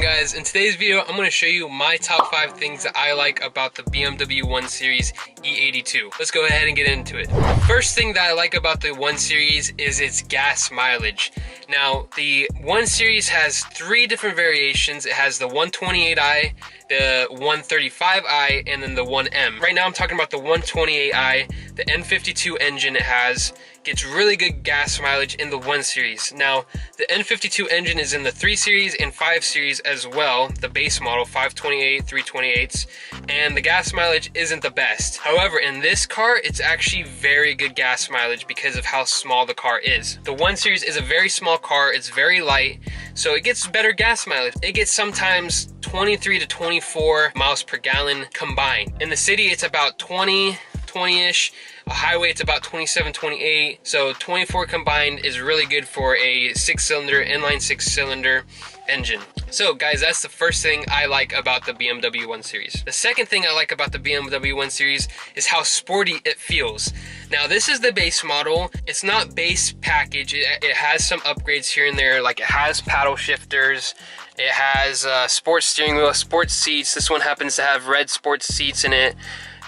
going, guys? In today's video, I'm going to show you my top 5 things that I like about the BMW 1 Series E82. Let's go ahead and get into it. First thing that I like about the 1 Series is its gas mileage. Now, the 1 Series has 3 different variations. It has the 128i, the 135i, and then the 1M. Right now I'm talking about the 128i. The N52 engine it has gets really good gas mileage in the 1 Series. Now, the N52 engine is in the 3 Series and 5 Series as well, the base model, 528, 328s, and the gas mileage isn't the best. However, in this car, it's actually very good gas mileage because of how small the car is. The 1 Series is a very small car, it's very light, so it gets better gas mileage. It gets sometimes 23 to 24 miles per gallon combined. In the city, it's about 20-ish. A highway, it's about 27, 28. So 24 combined is really good for a 6-cylinder, inline 6-cylinder engine. So guys, that's the first thing I like about the BMW 1 Series. The second thing I like about the BMW 1 Series is how sporty it feels. Now, this is the base model. It's not base package. It has some upgrades here and there, like it has paddle shifters. It has sports steering wheel, sports seats. This one happens to have red sports seats in it.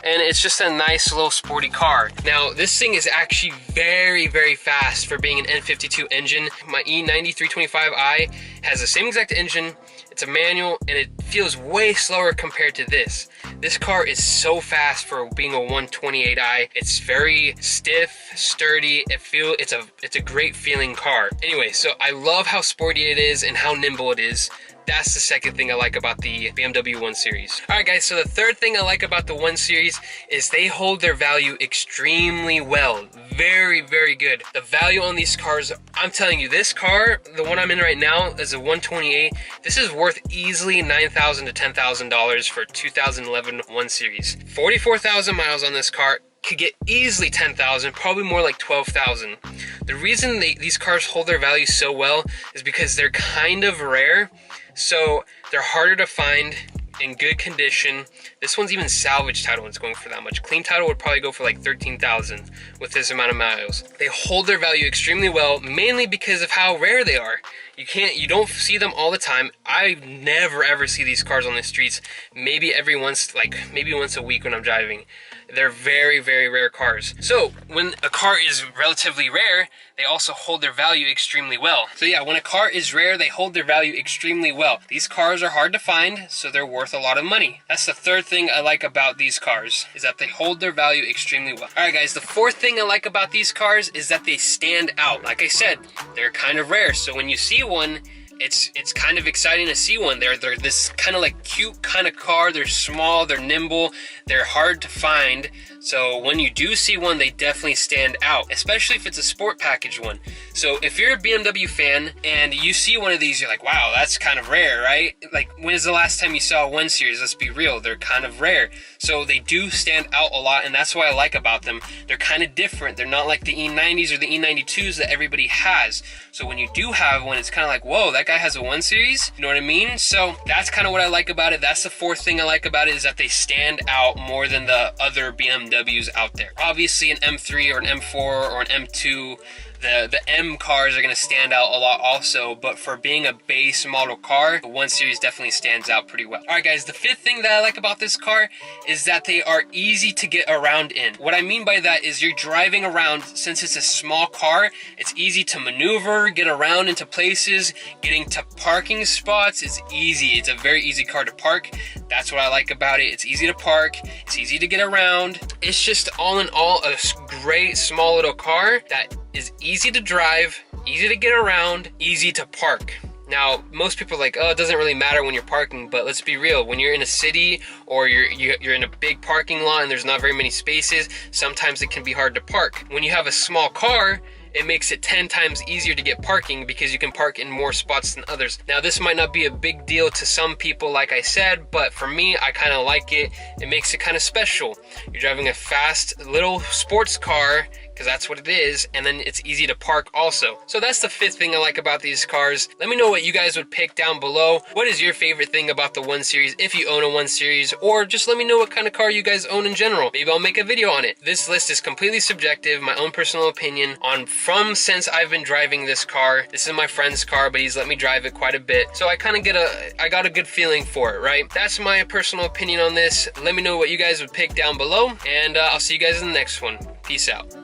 And it's just a nice little sporty car. Now, this thing is actually very, very fast for being an N52 engine. My E90 325i has the same exact engine. It's a manual, and it feels way slower compared to this. This car is so fast for being a 128i. It's very stiff, sturdy. It's a great feeling car. Anyway, so I love how sporty it is and how nimble it is. That's the second thing I like about the BMW 1 Series. Alright guys, so the third thing I like about the 1 Series is they hold their value extremely well. Very, very good. The value on these cars, I'm telling you, this car, the one I'm in right now, is a 128. This is worth easily $9,000 to $10,000 for 2011 1 Series. 44,000 miles on this car. Could get easily 10,000, probably more like 12,000. The reason these cars hold their value so well is because they're kind of rare. So they're harder to find in good condition. This one's even salvage title is going for that much. Clean title would probably go for like 13,000 with this amount of miles. They hold their value extremely well, mainly because of how rare they are. You don't see them all the time. I never ever see these cars on the streets. Maybe once a week when I'm driving. They're very, very rare cars. So when a car is relatively rare, they also hold their value extremely well. So yeah, when a car is rare, they hold their value extremely well. These cars are hard to find, so they're worth a lot of money. That's the third thing I like about these cars, is that they hold their value extremely well. Alright guys, the fourth thing I like about these cars is that they stand out. Like I said, they're kind of rare, so when you see one, it's kind of exciting to see one. They're this kind of like cute kind of car. They're small, they're nimble, they're hard to find. So when you do see one, they definitely stand out, especially if it's a sport package one. So if you're a BMW fan and you see one of these, you're like, wow, that's kind of rare, right? Like, when is the last time you saw a 1 Series? Let's be real, they're kind of rare. So they do stand out a lot, and that's what I like about them. They're kind of different. They're not like the E90s or the E92s that everybody has. So when you do have one, it's kind of like, whoa, that guy has a 1 Series? You know what I mean? So that's kind of what I like about it. That's the fourth thing I like about it, is that they stand out more than the other BMWs out there. Obviously an M3 or an M4 or an M2, the M cars are going to stand out a lot also, but for being a base model car, the 1 Series definitely stands out pretty well. Alright guys, the fifth thing that I like about this car is that they are easy to get around in. What I mean by that is you're driving around, since it's a small car, it's easy to maneuver, get around into places, getting to parking spots is easy. It's a very easy car to park. That's what I like about it. It's easy to park, it's easy to get around. It's just all in all a great small little car that is easy to drive, easy to get around, easy to park. Now, most people are like, oh, it doesn't really matter when you're parking, but let's be real. When you're in a city or you're in a big parking lot and there's not very many spaces, sometimes it can be hard to park. When you have a small car, it makes it 10 times easier to get parking because you can park in more spots than others. Now, this might not be a big deal to some people, like I said, but for me, I kind of like it. It makes it kind of special. You're driving a fast little sports car, because that's what it is, and then it's easy to park also. So that's the 5th thing I like about these cars. Let me know what you guys would pick down below. What is your favorite thing about the 1 Series if you own a 1 Series, or just let me know what kind of car you guys own in general. Maybe I'll make a video on it. This list is completely subjective, my own personal opinion on from since I've been driving this car. This is my friend's car, but he's let me drive it quite a bit, so I kind of got a good feeling for it, right? That's my personal opinion on this. Let me know what you guys would pick down below, and I'll see you guys in the next one. Peace out.